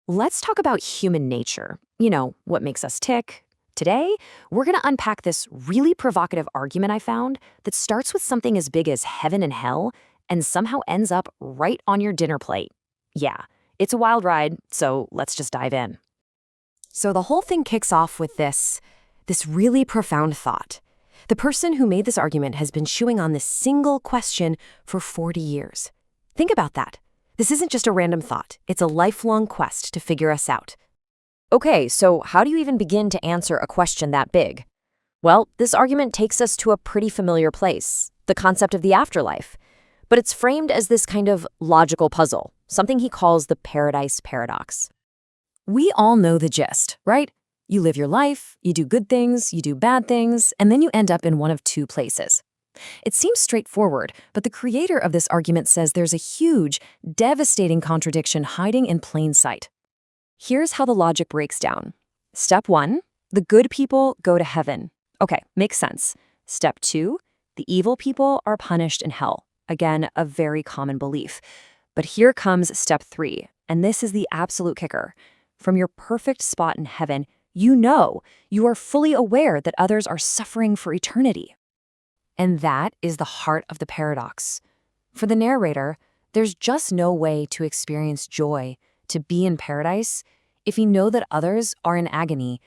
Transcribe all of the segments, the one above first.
Let's talk about human nature. What makes us tick. Today, we're going to unpack this really provocative argument I found that starts with something as big as heaven and hell and somehow ends up right on your dinner plate. Yeah, it's a wild ride, so let's just dive in. So the whole thing kicks off with this really profound thought. The person who made this argument has been chewing on this single question for 40 years. Think about that. This isn't just a random thought. It's a lifelong quest to figure us out. Okay, so how do you even begin to answer a question that big? Well, this argument takes us to a pretty familiar place, the concept of the afterlife. But it's framed as this kind of logical puzzle, something he calls the paradise paradox. We all know the gist, right? You live your life, you do good things, you do bad things, and then you end up in one of two places. It seems straightforward, but the creator of this argument says there's a huge, devastating contradiction hiding in plain sight. Here's how the logic breaks down. Step 1, the good people go to heaven. Okay, makes sense. Step 2, the evil people are punished in hell. Again, a very common belief. But here comes step 3, and this is the absolute kicker. From your perfect spot in heaven, you are fully aware that others are suffering for eternity. And that is the heart of the paradox. For the narrator, there's just no way to experience joy, to be in paradise, if you know that others are in agony.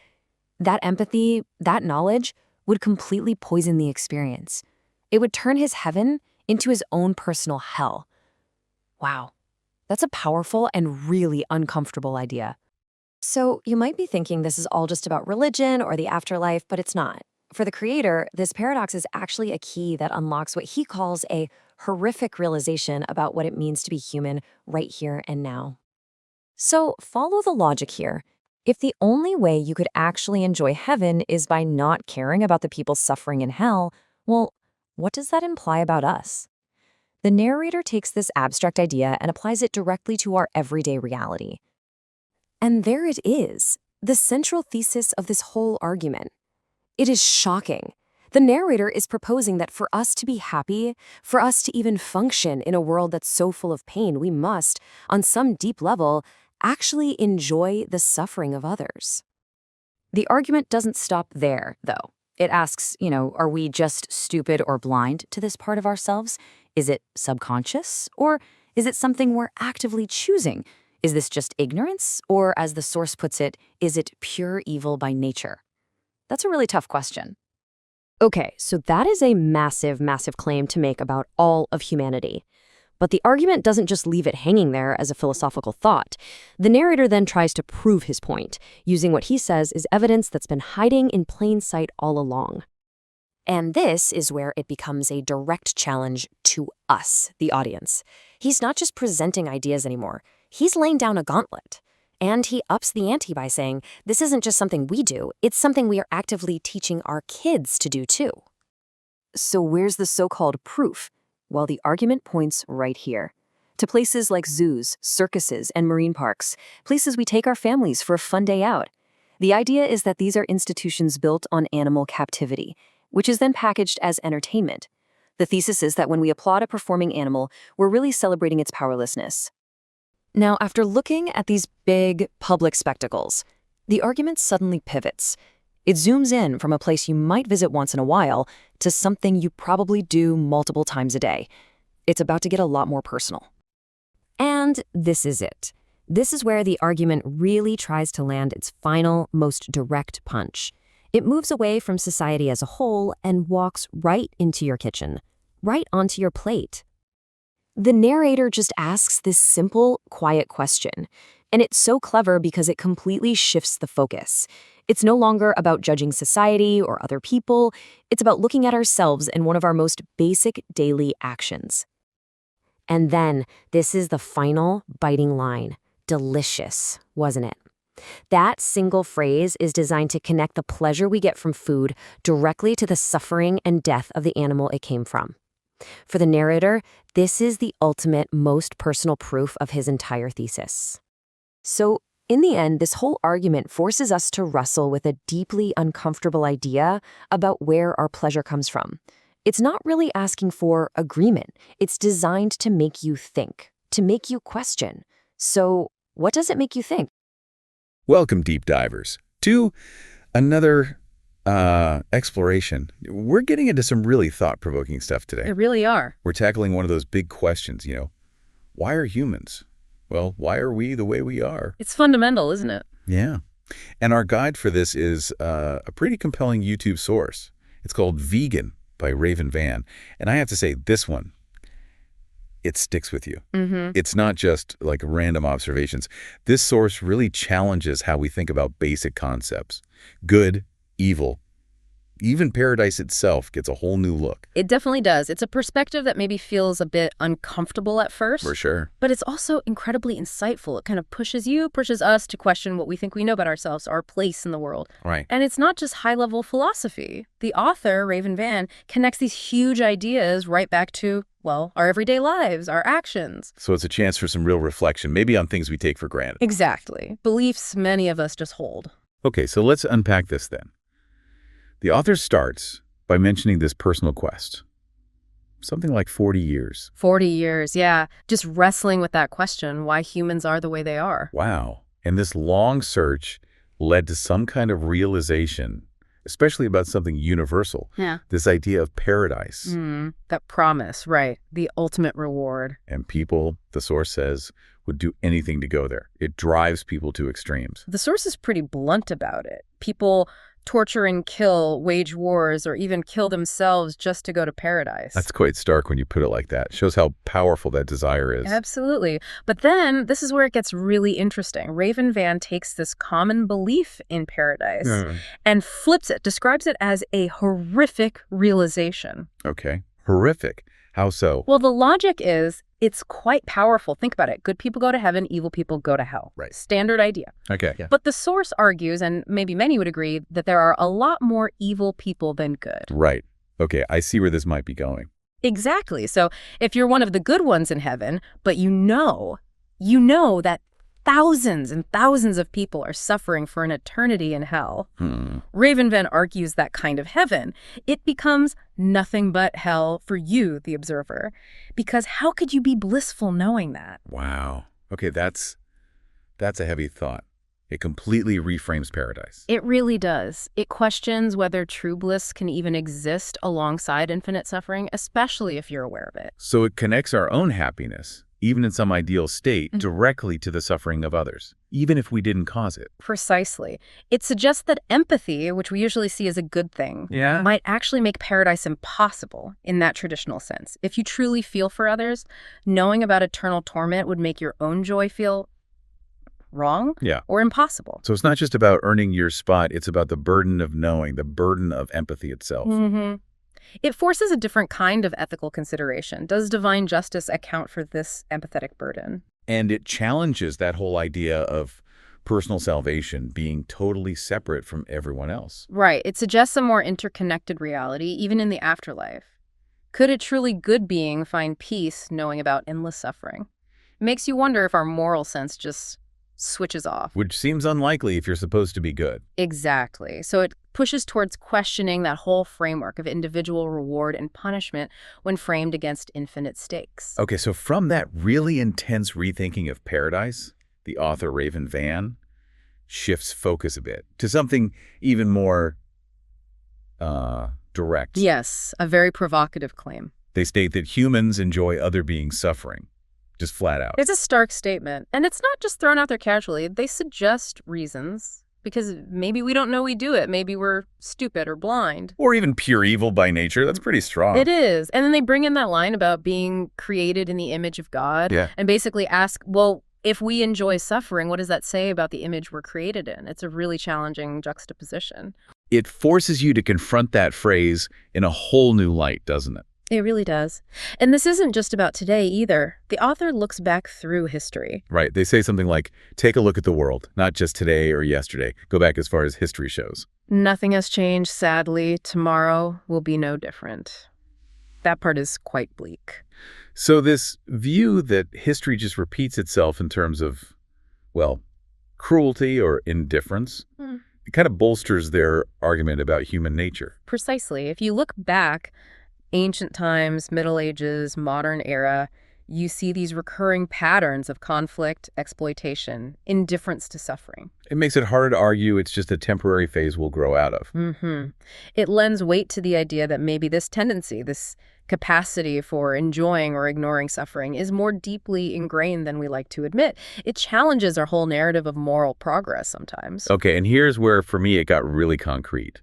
That empathy, that knowledge, would completely poison the experience. It would turn his heaven into his own personal hell. Wow, that's a powerful and really uncomfortable idea. So you might be thinking this is all just about religion or the afterlife, but it's not. For the creator, this paradox is actually a key that unlocks what he calls a horrific realization about what it means to be human right here and now. So follow the logic here. If the only way you could actually enjoy heaven is by not caring about the people suffering in hell, well, what does that imply about us? The narrator takes this abstract idea and applies it directly to our everyday reality. And there it is, the central thesis of this whole argument. It is shocking. The narrator is proposing that for us to be happy, for us to even function in a world that's so full of pain, we must, on some deep level, actually enjoy the suffering of others. The argument doesn't stop there, though. It asks, are we just stupid or blind to this part of ourselves? Is it subconscious? Or is it something we're actively choosing? Is this just ignorance? Or, as the source puts it, is it pure evil by nature? That's a really tough question. Okay, so that is a massive, massive claim to make about all of humanity. But the argument doesn't just leave it hanging there as a philosophical thought. The narrator then tries to prove his point, using what he says is evidence that's been hiding in plain sight all along. And this is where it becomes a direct challenge to us, the audience. He's not just presenting ideas anymore. He's laying down a gauntlet. And he ups the ante by saying, this isn't just something we do, it's something we are actively teaching our kids to do too. So where's the so-called proof? Well, the argument points right here. To places like zoos, circuses, and marine parks, places we take our families for a fun day out. The idea is that these are institutions built on animal captivity, which is then packaged as entertainment. The thesis is that when we applaud a performing animal, we're really celebrating its powerlessness. Now, after looking at these big public spectacles, the argument suddenly pivots. It zooms in from a place you might visit once in a while to something you probably do multiple times a day. It's about to get a lot more personal. And this is it. This is where the argument really tries to land its final, most direct punch. It moves away from society as a whole and walks right into your kitchen, right onto your plate. The narrator just asks this simple, quiet question, and it's so clever because it completely shifts the focus. It's no longer about judging society or other people. It's about looking at ourselves in one of our most basic daily actions. And then, this is the final, biting line. Delicious, wasn't it? That single phrase is designed to connect the pleasure we get from food directly to the suffering and death of the animal it came from. For the narrator, this is the ultimate, most personal proof of his entire thesis. So, in the end, this whole argument forces us to wrestle with a deeply uncomfortable idea about where our pleasure comes from. It's not really asking for agreement. It's designed to make you think, to make you question. So, what does it make you think? Welcome, deep divers, to another exploration. We're getting into some really thought-provoking stuff today. They really are. We're tackling one of those big questions, why are humans? Well, why are we the way we are? It's fundamental, isn't it? Yeah. And our guide for this is a pretty compelling YouTube source. It's called Vegan by Raven Van. And I have to say, this one, it sticks with you. It's not just like random observations. This source really challenges how we think about basic concepts. Good, evil, even paradise itself gets a whole new look. It definitely does. It's a perspective that maybe feels a bit uncomfortable at first. For sure. But it's also incredibly insightful. It kind of pushes us to question what we think we know about ourselves, our place in the world. Right. And it's not just high-level philosophy. The author, Raven Van, connects these huge ideas right back to, well, our everyday lives, our actions. So it's a chance for some real reflection, maybe on things we take for granted. Exactly. Beliefs many of us just hold. Okay, so let's unpack this then. The author starts by mentioning this personal quest. Something like 40 years. 40 years, yeah. Just wrestling with that question, why humans are the way they are. Wow. And this long search led to some kind of realization, especially about something universal. Yeah. This idea of paradise. That promise, right. The ultimate reward. And people, the source says, would do anything to go there. It drives people to extremes. The source is pretty blunt about it. People torture and kill, wage wars, or even kill themselves just to go to paradise. That's quite stark when you put it like that. Shows how powerful that desire is. Absolutely. But then this is where it gets really interesting. Raven Van takes this common belief in paradise and flips it, describes it as a horrific realization. Okay. Horrific. How so? Well, the logic is it's quite powerful. Think about it. Good people go to heaven, evil people go to hell. Right. Standard idea. Okay. Yeah. But the source argues, and maybe many would agree, that there are a lot more evil people than good. Right. Okay, I see where this might be going. Exactly. So if you're one of the good ones in heaven, but you know that thousands and thousands of people are suffering for an eternity in hell. Raven Van argues that kind of heaven, it becomes nothing but hell for you, the observer. Because how could you be blissful knowing that? Wow. Okay, that's a heavy thought. It completely reframes paradise. It really does. It questions whether true bliss can even exist alongside infinite suffering, especially if you're aware of it. So it connects our own happiness, even in some ideal state, directly to the suffering of others, even if we didn't cause it. Precisely. It suggests that empathy, which we usually see as a good thing, might actually make paradise impossible in that traditional sense. If you truly feel for others, knowing about eternal torment would make your own joy feel wrong or impossible. So it's not just about earning your spot, it's about the burden of knowing, the burden of empathy itself. It forces a different kind of ethical consideration. Does divine justice account for this empathetic burden? And it challenges that whole idea of personal salvation being totally separate from everyone else. Right. It suggests a more interconnected reality, even in the afterlife. Could a truly good being find peace knowing about endless suffering? It makes you wonder if our moral sense just switches off. Which seems unlikely if you're supposed to be good. Exactly. So it pushes towards questioning that whole framework of individual reward and punishment when framed against infinite stakes. Okay, so from that really intense rethinking of paradise, the author Raven Van shifts focus a bit to something even more direct. Yes, a very provocative claim. They state that humans enjoy other beings' suffering. Just flat out. It's a stark statement, and it's not just thrown out there casually. They suggest reasons, because maybe we don't know we do it. Maybe we're stupid or blind. Or even pure evil by nature. That's pretty strong. It is. And then they bring in that line about being created in the image of God and basically ask, well, if we enjoy suffering, what does that say about the image we're created in? It's a really challenging juxtaposition. It forces you to confront that phrase in a whole new light, doesn't it? It really does. And this isn't just about today either. The author looks back through history. Right. They say something like, take a look at the world, not just today or yesterday. Go back as far as history shows. Nothing has changed, sadly. Tomorrow will be no different. That part is quite bleak. So this view that history just repeats itself in terms of, well, cruelty or indifference, it kind of bolsters their argument about human nature. Precisely. If you look back, ancient times, Middle Ages, modern era, You see these recurring patterns of conflict, exploitation, indifference to suffering. It makes it harder to argue it's just a temporary phase we'll grow out of. It lends weight to the idea that maybe this tendency, this capacity for enjoying or ignoring suffering, is more deeply ingrained than we like to admit. It challenges our whole narrative of moral progress sometimes. Okay, and here's where, for me, it got really concrete.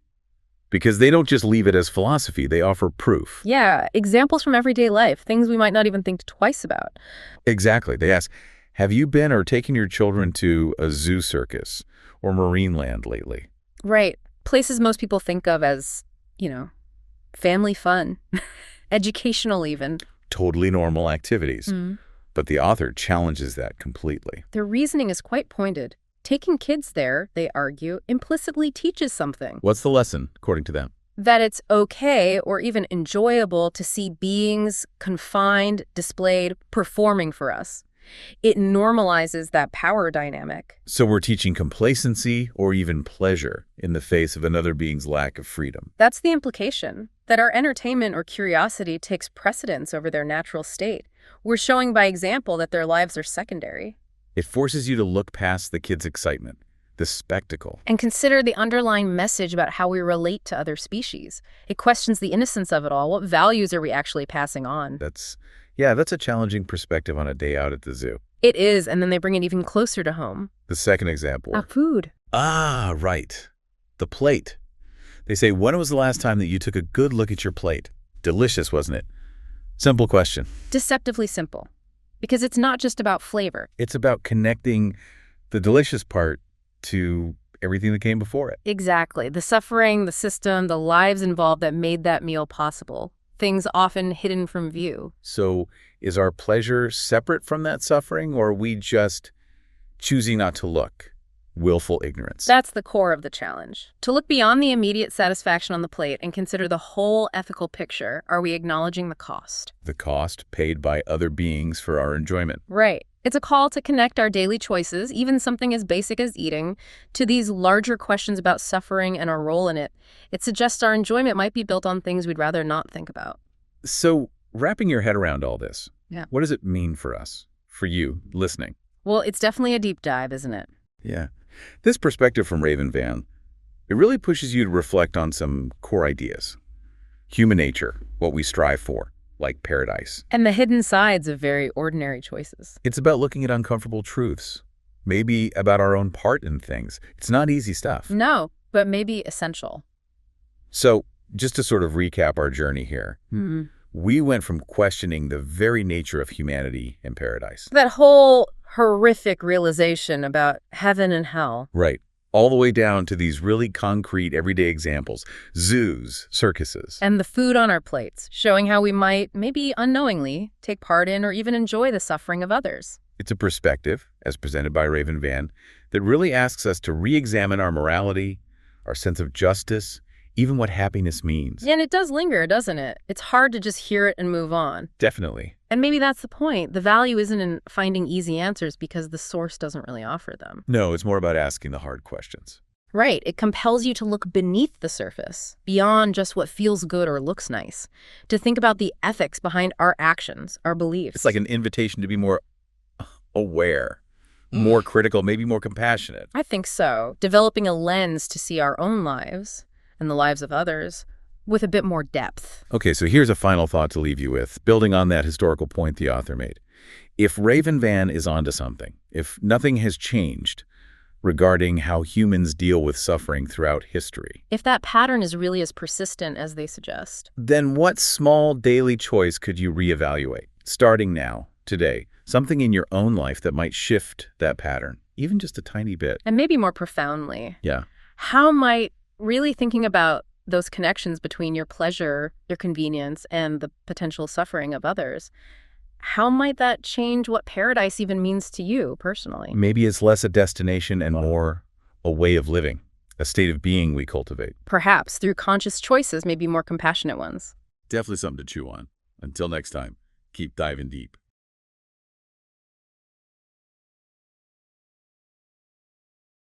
Because they don't just leave it as philosophy, they offer proof. Yeah, examples from everyday life, things we might not even think twice about. Exactly. They ask, have you been or taken your children to a zoo circus or Marineland lately? Right. Places most people think of as, family fun, educational even. Totally normal activities. But the author challenges that completely. Their reasoning is quite pointed. Taking kids there, they argue, implicitly teaches something. What's the lesson, according to them? That it's okay or even enjoyable to see beings confined, displayed, performing for us. It normalizes that power dynamic. So we're teaching complacency or even pleasure in the face of another being's lack of freedom. That's the implication, that our entertainment or curiosity takes precedence over their natural state. We're showing by example that their lives are secondary. It forces you to look past the kid's excitement, the spectacle. And consider the underlying message about how we relate to other species. It questions the innocence of it all. What values are we actually passing on? That's a challenging perspective on a day out at the zoo. It is, and then they bring it even closer to home. The second example. Food. Ah, right. The plate. They say, when was the last time that you took a good look at your plate? Delicious, wasn't it? Simple question. Deceptively simple. Because it's not just about flavor. It's about connecting the delicious part to everything that came before it. Exactly. The suffering, the system, the lives involved that made that meal possible. Things often hidden from view. So is our pleasure separate from that suffering, or are we just choosing not to look? Willful ignorance. That's the core of the challenge. To look beyond the immediate satisfaction on the plate and consider the whole ethical picture. Are we acknowledging the cost? The cost paid by other beings for our enjoyment. Right. It's a call to connect our daily choices, even something as basic as eating, to these larger questions about suffering and our role in it. It suggests our enjoyment might be built on things we'd rather not think about. So, wrapping your head around all this, Yeah. What does it mean for us, for you, listening? Well, it's definitely a deep dive, isn't it? Yeah. This perspective from Raven Van, it really pushes you to reflect on some core ideas. Human nature, what we strive for, like paradise. And the hidden sides of very ordinary choices. It's about looking at uncomfortable truths, maybe about our own part in things. It's not easy stuff. No, but maybe essential. So, just to sort of recap our journey here, we went from questioning the very nature of humanity and paradise. That whole horrific realization about heaven and hell. Right. All the way down to these really concrete everyday examples, zoos, circuses. And the food on our plates, showing how we might, maybe unknowingly, take part in or even enjoy the suffering of others. It's a perspective, as presented by Raven Van, that really asks us to re-examine our morality, our sense of justice, even what happiness means. And it does linger, doesn't it? It's hard to just hear it and move on. Definitely. And maybe that's the point. The value isn't in finding easy answers because the source doesn't really offer them. No, it's more about asking the hard questions. Right. It compels you to look beneath the surface, beyond just what feels good or looks nice, to think about the ethics behind our actions, our beliefs. It's like an invitation to be more aware, more critical, maybe more compassionate. I think so. Developing a lens to see our own lives and the lives of others with a bit more depth. Okay, so here's a final thought to leave you with, building on that historical point the author made. If Raven Van is onto something, if nothing has changed regarding how humans deal with suffering throughout history, If that pattern is really as persistent as they suggest. then what small daily choice could you reevaluate, starting now, today, something in your own life that might shift that pattern, even just a tiny bit? And maybe more profoundly, Yeah. how might really thinking about those connections between your pleasure, your convenience, and the potential suffering of others, how might that change what paradise even means to you personally? Maybe it's less a destination and more a way of living, a state of being we cultivate. Perhaps through conscious choices, maybe more compassionate ones. Definitely something to chew on. Until next time, keep diving deep.